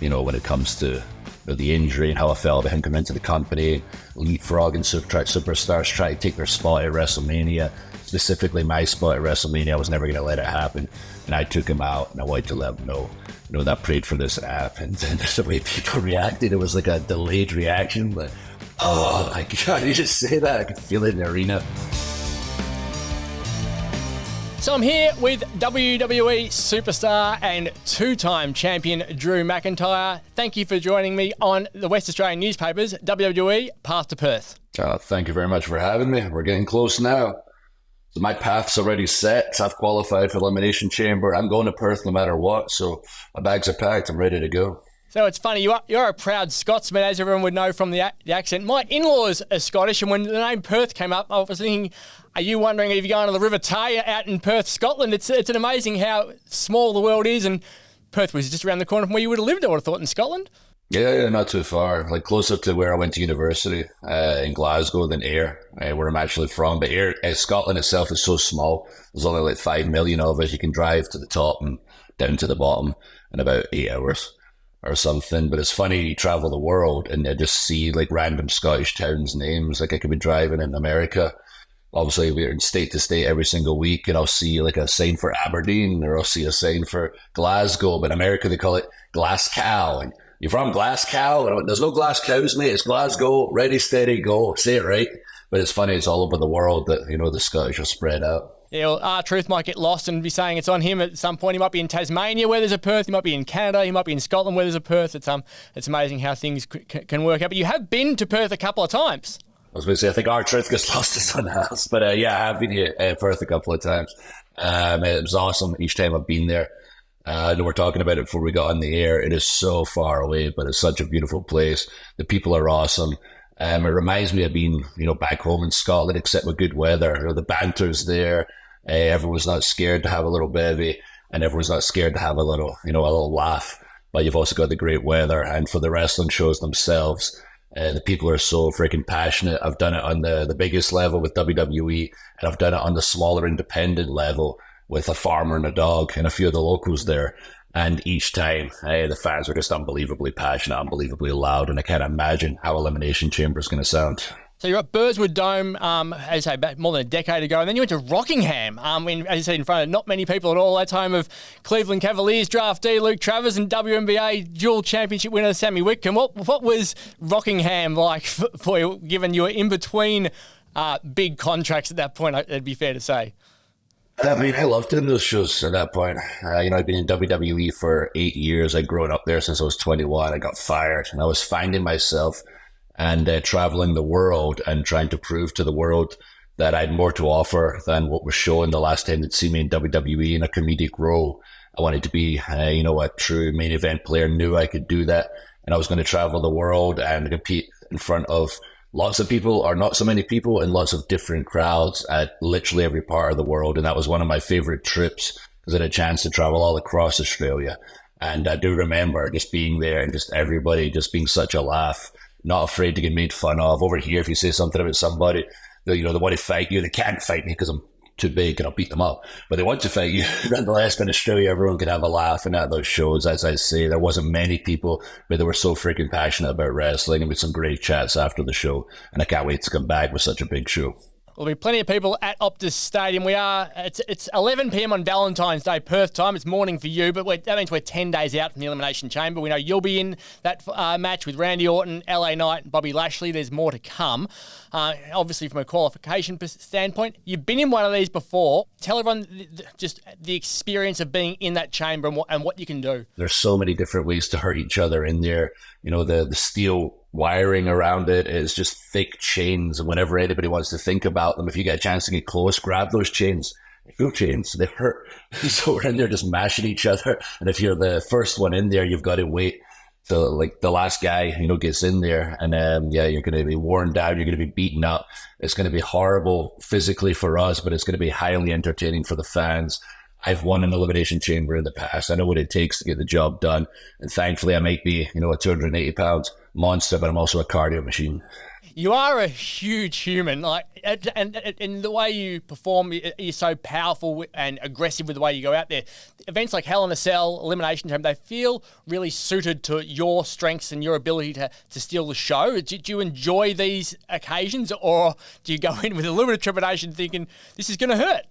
when it comes to the injury and how I felt about him coming into the company, leapfrogging superstars, trying to take their spot at WrestleMania, specifically my spot at WrestleMania. I was never going to let it happen. And I took him out and I wanted to let him know, that prayed for this to happen. And the way people reacted, it was like a delayed reaction, but oh my God, you just say that, I could feel it in the arena. So I'm here with WWE superstar and two-time champion Drew McIntyre. Thank you for joining me on the West Australian newspapers, WWE Path to Perth. Thank you very much for having me. We're getting close now. So my path's already set. I've qualified for Elimination Chamber. I'm going to Perth no matter what, so my bags are packed. I'm ready to go. So it's funny, you're a proud Scotsman, as everyone would know from the accent. My in-laws are Scottish, and when the name Perth came up, I was thinking, are you wondering if you're going to the River Tay out in Perth, Scotland? It's an amazing how small the world is, and Perth was just around the corner from where you would have lived, I would have thought, in Scotland. Yeah, not too far. Like closer to where I went to university in Glasgow than Ayr, where I'm actually from. But Ayr, Scotland itself is so small. There's only like 5 million of us. You can drive to the top and down to the bottom in about 8 hours or something. But it's funny, you travel the world and you just see like random Scottish towns' names. Like I could be driving in America. Obviously, we're in state to state every single week, and I'll see like a sign for Aberdeen, or I'll see a sign for Glasgow. But in America, they call it Glasgow. And you're from Glasgow? There's no Glasgows, mate. It's Glasgow. Ready, steady, go. Say it right. But it's funny, it's all over the world that, the Scottish are spread out. Yeah, well, R-Truth might get lost and be saying it's on him at some point. He might be in Tasmania where there's a Perth. He might be in Canada. He might be in Scotland where there's a Perth. It's amazing how things can work out. But you have been to Perth a couple of times. I was going to say, I think R-Truth gets lost to someone else. But yeah, I have been here in Perth a couple of times. It was awesome each time I've been there. I know we're talking about it before we got on the air. It is so far away, but it's such a beautiful place. The people are awesome. It reminds me of being, back home in Scotland, except with good weather. The banter's there. Everyone's not scared to have a little bevy, and everyone's not scared to have a little laugh. But you've also got the great weather. And for the wrestling shows themselves, the people are so freaking passionate. I've done it on the biggest level with WWE, and I've done it on the smaller independent level with a farmer and a dog and a few of the locals there. And each time, the fans are just unbelievably passionate, unbelievably loud. And I can't imagine how Elimination Chamber is going to sound. So you're at Burswood Dome, as you say, back more than a decade ago. And then you went to Rockingham, as you said, in front of not many people at all. That's home of Cleveland Cavaliers draftee Luke Travers and WNBA dual championship winner Sammy Whitcomb. What was Rockingham like for you, given you were in between big contracts at that point, it'd be fair to say? I mean, I loved doing those shows at that point. I've been in WWE for 8 years. I'd grown up there since I was 21. I got fired, and I was finding myself and traveling the world and trying to prove to the world that I had more to offer than what was shown the last time they'd see me in WWE in a comedic role. I wanted to be, a true main event player, knew I could do that, and I was going to travel the world and compete in front of lots of people or not so many people and lots of different crowds at literally every part of the world. And that was one of my favorite trips because I had a chance to travel all across Australia. And I do remember just being there and just everybody just being such a laugh, not afraid to get made fun of. Over here, if you say something about somebody, they want to fight you. They can't fight me because I'm too big and I'll beat them up, but they want to fight you. Nonetheless, in Australia, everyone could have a laugh. And at those shows, as I say, there wasn't many people, but they were so freaking passionate about wrestling, and with some great chats after the show. And I can't wait to come back with such a big show. There'll be plenty of people at Optus Stadium. It's 11 p.m. on Valentine's Day, Perth time. It's morning for you, but that means we're 10 days out from the Elimination Chamber. We know you'll be in that match with Randy Orton, LA Knight, and Bobby Lashley. There's more to come. Obviously, from a qualification standpoint, you've been in one of these before. Tell everyone just the experience of being in that chamber and what you can do. There's so many different ways to hurt each other in there. The steel wiring around it is just thick chains, and whenever anybody wants to think about them, if you get a chance to get close, grab those chains. Cool chains, they hurt. So we're in there just mashing each other, and if you're the first one in there, you've got to wait till like the last guy gets in there, and you're going to be worn down, you're going to be beaten up. It's going to be horrible physically for us, but it's going to be highly entertaining for the fans. I've won an Elimination Chamber in the past. I know what it takes to get the job done. And thankfully, I might be, a 280 pounds monster, but I'm also a cardio machine. You are a huge human, and the way you perform, you're so powerful and aggressive with the way you go out there. Events like Hell in a Cell, Elimination Chamber, they feel really suited to your strengths and your ability to steal the show. Do you enjoy these occasions, or do you go in with a little bit of trepidation thinking, this is going to hurt?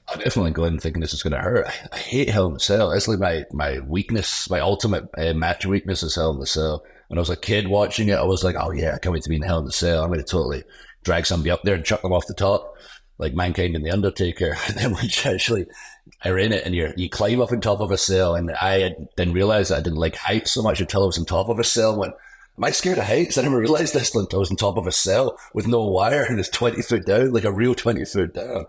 I definitely go in thinking this is going to hurt. I hate Hell in a Cell. It's like my weakness, my ultimate match weakness is Hell in a Cell. When I was a kid watching it, I was like, oh yeah, I can't wait to be in Hell in a Cell. I'm going to totally drag somebody up there and chuck them off the top, like Mankind and The Undertaker. And then when you actually are in it and you climb up on top of a cell, and I didn't realize that I didn't like heights so much until I was on top of a cell and went, am I scared of heights? I never realized this until I was on top of a cell with no wire and it's 20 foot down, like a real 20 foot down.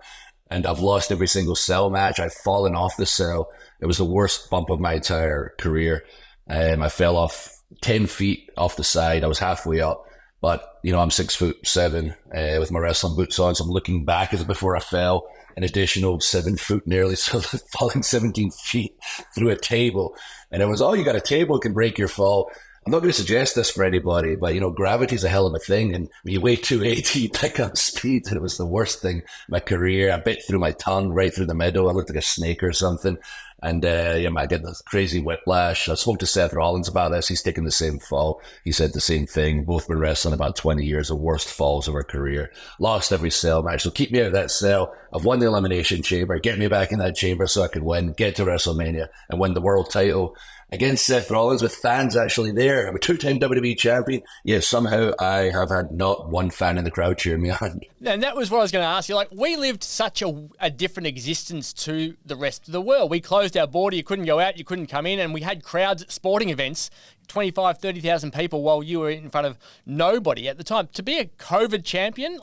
And I've lost every single cell match. I've fallen off the cell. It was the worst bump of my entire career. I fell off 10 feet off the side. I was halfway up, but I'm 6'7" with my wrestling boots on. So I'm looking back as before I fell, an additional 7 foot nearly. So falling 17 feet through a table. And it was, oh, you got a table, it can break your fall. I'm not going to suggest this for anybody, but gravity's a hell of a thing. And when you weigh 280, you pick up speed. And it was the worst thing in my career. I bit through my tongue right through the middle. I looked like a snake or something. And I get this crazy whiplash. I spoke to Seth Rollins about this. He's taken the same fall. He said the same thing. Both been wrestling about 20 years, the worst falls of our career. Lost every cell match. So keep me out of that cell. I've won the Elimination Chamber. Get me back in that chamber so I could win, get to WrestleMania and win the world title against Seth Rollins with fans actually there. I'm a two-time WWE champion. Yes, somehow I have had not one fan in the crowd cheering me on. And that was what I was going to ask you. Like, we lived such a different existence to the rest of the world. We closed our border. You couldn't go out. You couldn't come in. And we had crowds at sporting events, 25, 30,000 people while you were in front of nobody at the time. To be a COVID champion,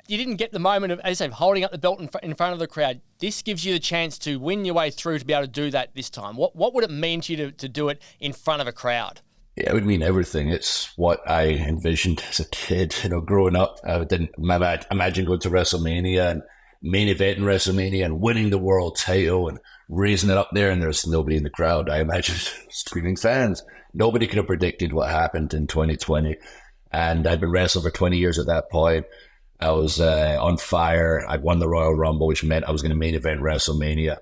you didn't get the moment of, as I say, holding up the belt in front of the crowd. This gives you the chance to win your way through to be able to do that this time. What would it mean to you to do it in front of a crowd? Yeah, it would mean everything. It's what I envisioned as a kid. Growing up, I didn't imagine going to WrestleMania and main event in WrestleMania and winning the world title and raising it up there, and there's nobody in the crowd. I imagined screaming fans. Nobody could have predicted what happened in 2020. And I'd been wrestling for 20 years at that point. I was on fire. I'd won the Royal Rumble, which meant I was going to main event WrestleMania.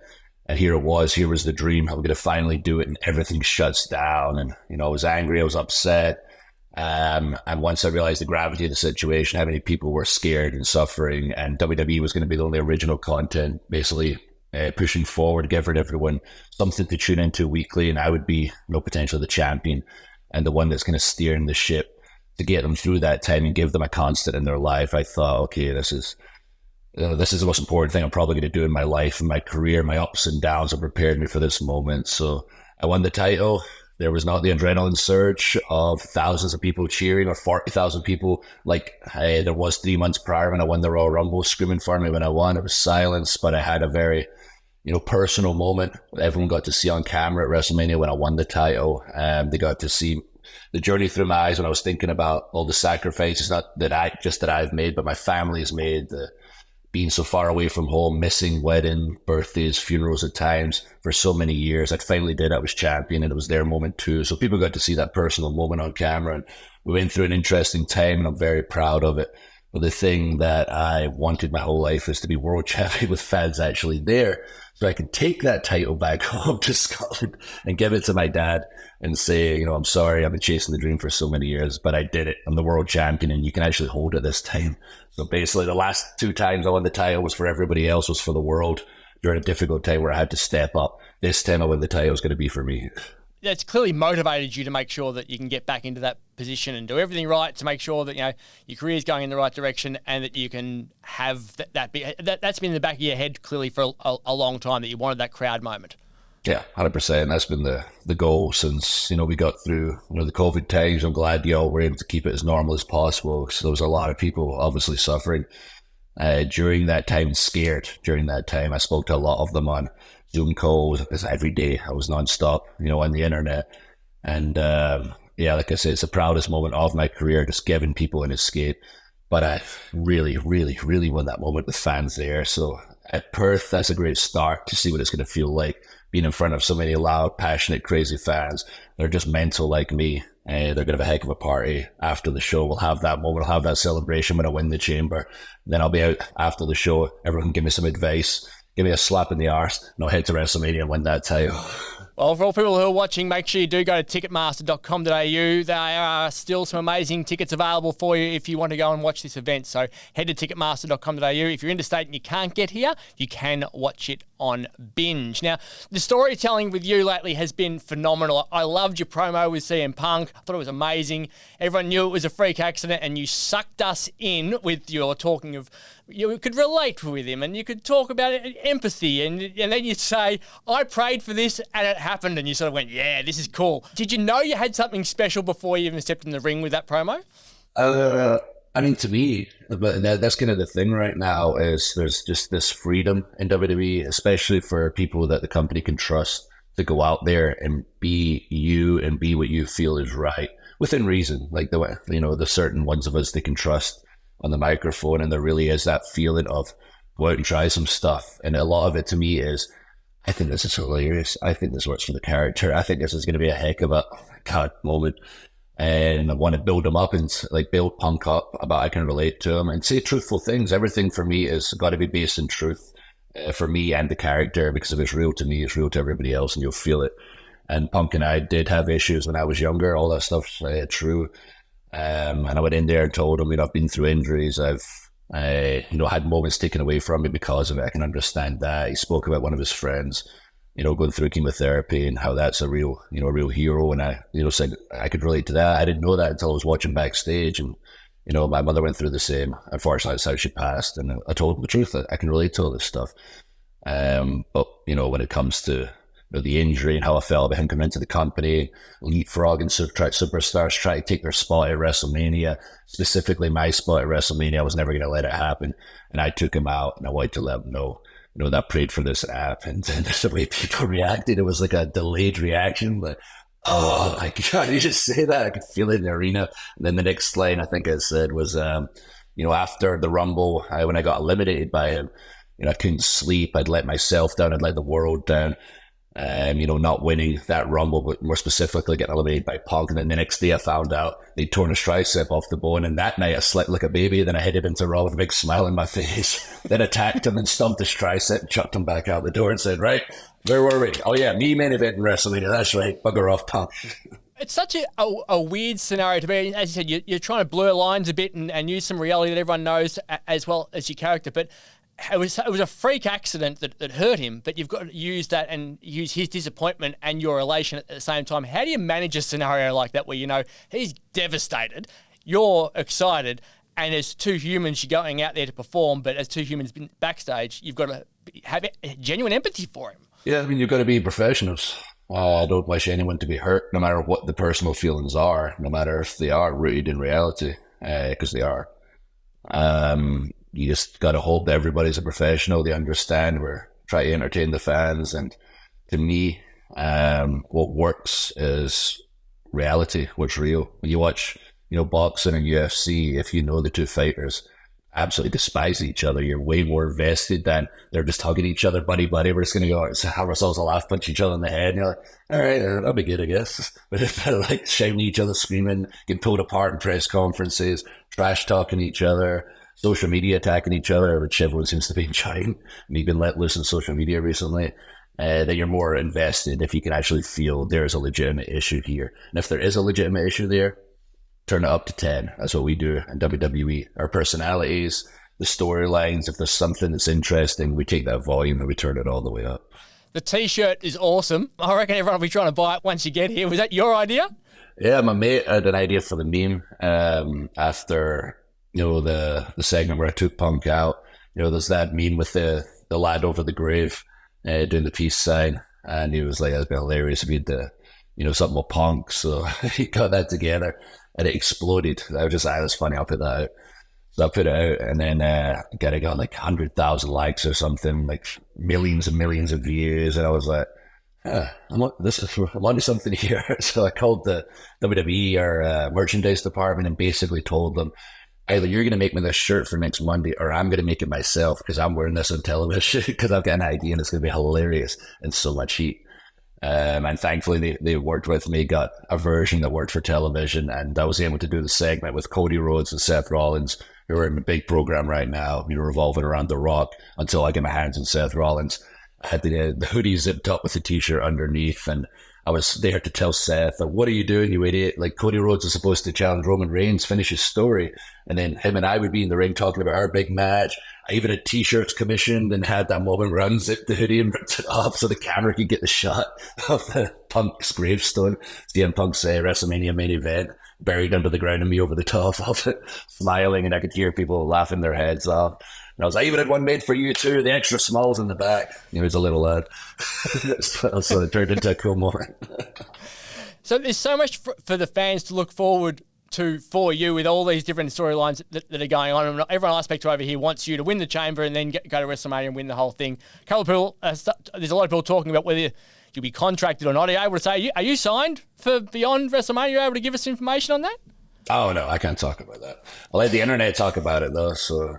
And here it was. Here was the dream. I was going to finally do it, and everything shuts down. And, I was angry. I was upset. And once I realized the gravity of the situation, how many people were scared and suffering, and WWE was going to be the only original content, basically pushing forward, giving everyone something to tune into weekly, and I would be, potentially the champion and the one that's going to steer in the ship to get them through that time and give them a constant in their life. I thought, okay, this is the most important thing I'm probably going to do in my life and my career. My ups and downs have prepared me for this moment. So I won the title. There was not the adrenaline surge of thousands of people cheering or 40,000 people like there was 3 months prior when I won the Royal Rumble screaming for me when I won. It was silence, but I had a very personal moment. Everyone got to see on camera at WrestleMania when I won the title. They got to see the journey through my eyes when I was thinking about all the sacrifices, not that I've made, but my family has made, being so far away from home, missing wedding, birthdays, funerals at times for so many years. I finally did. I was champion, and it was their moment too. So people got to see that personal moment on camera, and we went through an interesting time, and I'm very proud of it. But the thing that I wanted my whole life is to be world champion with fans actually there, so I could take that title back home to Scotland and give it to my dad and say, I'm sorry, I've been chasing the dream for so many years, but I did it. I'm the world champion, and you can actually hold it this time. So basically, the last 2 times I won the title was for everybody else, was for the world during a difficult time where I had to step up. This time I win the title is going to be for me. That's clearly motivated you to make sure that you can get back into that position and do everything right to make sure that your career is going in the right direction, and that you can have that's been in the back of your head clearly for a long time, that you wanted that crowd moment. Yeah, 100%. That's been the goal since we got through the COVID times. I'm glad we're able to keep it as normal as possible, because there was a lot of people obviously suffering during that time, scared during that time. I spoke to a lot of them on Zoom calls every day. I was nonstop, on the internet. And like I said, it's the proudest moment of my career, just giving people an escape. But I really, really, really want that moment with fans there. So at Perth, that's a great start to see what it's going to feel like being in front of so many loud, passionate, crazy fans. They're just mental like me. They're going to have a heck of a party after the show. We'll have that moment. We'll have that celebration when I win the chamber. Then I'll be out after the show. Everyone can give me some advice. Give me a slap in the arse, and I'll head to WrestleMania and win that title. Well, for all people who are watching, make sure you do go to ticketmaster.com.au. There are still some amazing tickets available for you if you want to go and watch this event. So head to ticketmaster.com.au. If you're interstate and you can't get here, you can watch it on Binge. Now, the storytelling with you lately has been phenomenal. I loved your promo with CM Punk. I thought it was amazing. Everyone knew it was a freak accident, and you sucked us in with your talking of, you could relate with him and you could talk about empathy, and then you'd say, I prayed for this and it happened, and you sort of went, yeah, this is cool. Did you know you had something special before you even stepped in the ring with that promo? I mean, to me, but that's kind of the thing right now, is there's just this freedom in WWE, especially for people that the company can trust to go out there and be you and be what you feel is right within reason. Like the certain ones of us they can trust on the microphone, and there really is that feeling of go out and try some stuff. And a lot of it to me is, I think this is hilarious. I think this works for the character. I think this is going to be a heck of a moment. And I want to build him up and like build Punk up about I can relate to him and say truthful things. Everything for me is got to be based in truth for me and the character, because if it's real to me, it's real to everybody else, and you'll feel it. And Punk and I did have issues when I was younger. All that stuff's true. And I went in there and told him, I've been through injuries. I've had moments taken away from me because of it. I can understand that. He spoke about one of his friends, going through chemotherapy and how that's a real hero. And I, said I could relate to that. I didn't know that until I was watching backstage. And, my mother went through the same. Unfortunately, that's how she passed. And I told him the truth. I can relate to all this stuff. But, when it comes to the injury and how I felt about him coming into the company, leapfrogging superstars, trying to take their spot at WrestleMania, specifically my spot at WrestleMania, I was never going to let it happen. And I took him out, and I wanted to let him know, that I prayed for this app. And the way people reacted, it was like a delayed reaction, but oh my God, you just say that, I could feel it in the arena. And then the next line I think I said was, after the Rumble, when I got eliminated by him, I couldn't sleep. I'd let myself down. I'd let the world down. Not winning that Rumble, but more specifically getting eliminated by Punk. And then the next day I found out they'd torn his tricep off the bone. And that night I slept like a baby. Then I headed into Raw with a big smile on my face. Then attacked him and stomped his tricep, chucked him back out the door and said, right, where were we? Oh yeah, me main event in WrestleMania. That's right. Bugger off, Punk. It's such a weird scenario to be. As you said, you're trying to blur lines a bit and use some reality that everyone knows as well as your character. But it was a freak accident that hurt him, but you've got to use that and use his disappointment and your elation at the same time. How do you manage a scenario like that where, he's devastated, you're excited, and as two humans, you're going out there to perform, but as two humans backstage, you've got to have genuine empathy for him. Yeah, I mean, you've got to be professionals. I don't wish anyone to be hurt, no matter what the personal feelings are, no matter if they are rooted in reality, because they are. You just got to hope that everybody's a professional. They understand we're trying to entertain the fans. And to me, what works is reality, what's real. When you watch, boxing and UFC, if you know the two fighters absolutely despise each other, you're way more invested than they're just hugging each other, buddy. We're just going to go have ourselves a laugh, punch each other in the head. And you're like, all right, that'll be good, I guess. But it's better like shouting at each other, screaming, getting pulled apart in press conferences, trash talking each other, social media attacking each other, which everyone seems to be enjoying. Me being let loose on social media recently, that you're more invested if you can actually feel there's a legitimate issue here. And if there is a legitimate issue there, turn it up to 10. That's what we do in WWE. Our personalities, the storylines, if there's something that's interesting, we take that volume and we turn it all the way up. The T-shirt is awesome. I reckon everyone will be trying to buy it once you get here. Was that your idea? Yeah, my mate had an idea for the meme after the segment where I took Punk out. There's that meme with the lad over the grave doing the peace sign, and he was like, that'd be hilarious if he had something with Punk. So he got that together and it exploded. I was just that's funny, I'll put that out. So I put it out, and then I got like 100,000 likes or something, like millions and millions of views, and I was like, I'm onto something here. So I called the WWE, our merchandise department, and basically told them either you're going to make me this shirt for next Monday or I'm going to make it myself because I'm wearing this on television because I've got an idea and it's going to be hilarious and so much heat. And thankfully, they worked with me, got a version that worked for television, and I was able to do the segment with Cody Rhodes and Seth Rollins, who are in a big program right now, revolving around The Rock until I get my hands on Seth Rollins. I had the hoodie zipped up with the t-shirt underneath, and I was there to tell Seth, what are you doing, you idiot? Like, Cody Rhodes is supposed to challenge Roman Reigns, finish his story, and then him and I would be in the ring talking about our big match. I even had t-shirts commissioned and had that moment where I unzipped the hoodie and ripped it off so the camera could get the shot of the Punk's gravestone. CM Punk's WrestleMania main event, buried under the ground and me over the top of it, smiling, and I could hear people laughing their heads off. And I even had one made for you too, the extra smalls in the back. He was a little lad. So it turned into a cool moment. So there's so much for the fans to look forward to for you with all these different storylines that are going on. And everyone I speak to over here wants you to win the Chamber and then go to WrestleMania and win the whole thing. A couple of people, there's a lot of people talking about whether you'll be contracted or not. Are you able to say, are you signed for beyond WrestleMania? Are you able to give us information on that? Oh, no, I can't talk about that. I'll let the internet talk about it, though. So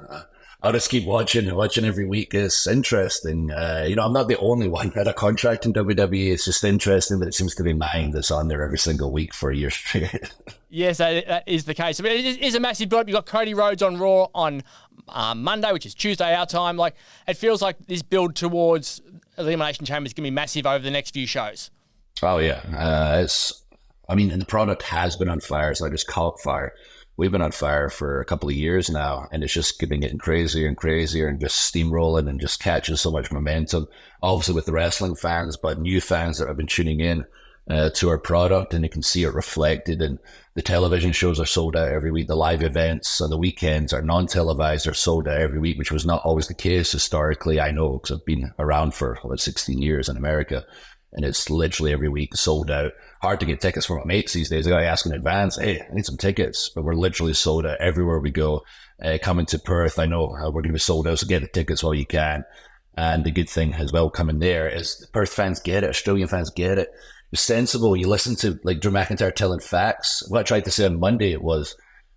I'll just keep watching every week. It's interesting. I'm not the only one who had a contract in WWE. It's just interesting that it seems to be mine that's on there every single week for a year straight. Yes, that is the case. I mean, it is a massive build-up. You've got Cody Rhodes on Raw on Monday, which is Tuesday our time. Like, it feels like this build towards Elimination Chamber is going to be massive over the next few shows. Oh, yeah. And the product has been on fire. It's not just caught fire. We've been on fire for a couple of years now, and it's just been getting crazier and crazier and just steamrolling and just catching so much momentum, obviously with the wrestling fans, but new fans that have been tuning in to our product, and you can see it reflected. And the television shows are sold out every week. The live events on the weekends are non-televised, are sold out every week, which was not always the case historically. I know because I've been around for about 16 years in America. And it's literally every week sold out. Hard to get tickets from my mates these days. I got to ask in advance, hey, I need some tickets. But we're literally sold out everywhere we go. Coming to Perth, I know we're going to be sold out, so get the tickets while you can. And the good thing as well coming there is the Perth fans get it, Australian fans get it. You're sensible. You listen to like Drew McIntyre telling facts. What I tried to say on Monday was,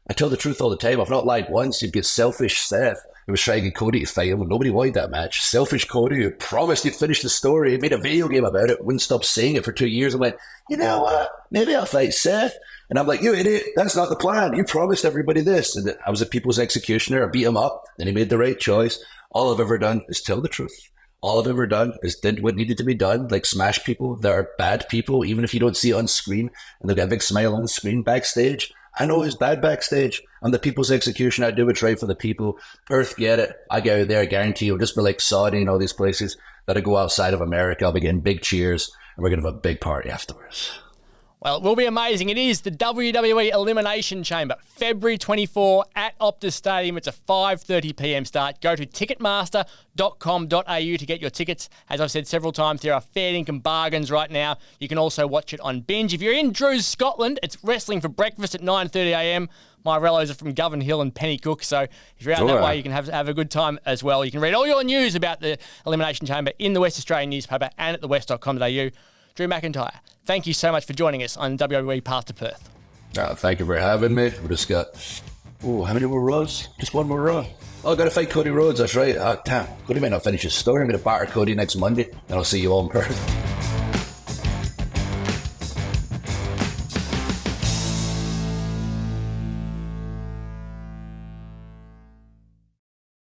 I tell the truth all the time. I've not lied once. You'd get selfish Seth, who was trying to get Cody to fight him when nobody wanted that match. Selfish Cody, who promised he'd finish the story, he made a video game about it, wouldn't stop saying it for 2 years, and went, you know what, maybe I'll fight Seth. And I'm like, you idiot, that's not the plan. You promised everybody this. And I was a people's executioner. I beat him up, and he made the right choice. All I've ever done is tell the truth. All I've ever done is did what needed to be done, like smash people that are bad people, even if you don't see it on screen, and they've got a big smile on the screen backstage. I know it's bad backstage. I'm the people's execution. I do what's right for the people. Perth, get it. I go out there, I guarantee you'll just be like Saudi and all these places that I go outside of America. I'll be getting big cheers, and we're going to have a big party afterwards. Well, it will be amazing. It is the WWE Elimination Chamber, February 24 at Optus Stadium. It's a 5:30 p.m. start. Go to ticketmaster.com.au to get your tickets. As I've said several times, there are fair income bargains right now. You can also watch it on Binge. If you're in Drew's, Scotland, it's wrestling for breakfast at 9:30 a.m. My rellos are from Govan Hill and Pennycook, so if you're out that way, you can have a good time as well. You can read all your news about the Elimination Chamber in the West Australian newspaper and at thewest.com.au. Drew McIntyre, thank you so much for joining us on WWE Path to Perth. Thank you for having me. We just got, how many more Raws? Just one more Raw. Oh, I got to fight Cody Rhodes, that's right. Damn, Cody might not finish his story. I'm going to batter Cody next Monday, and I'll see you all in Perth.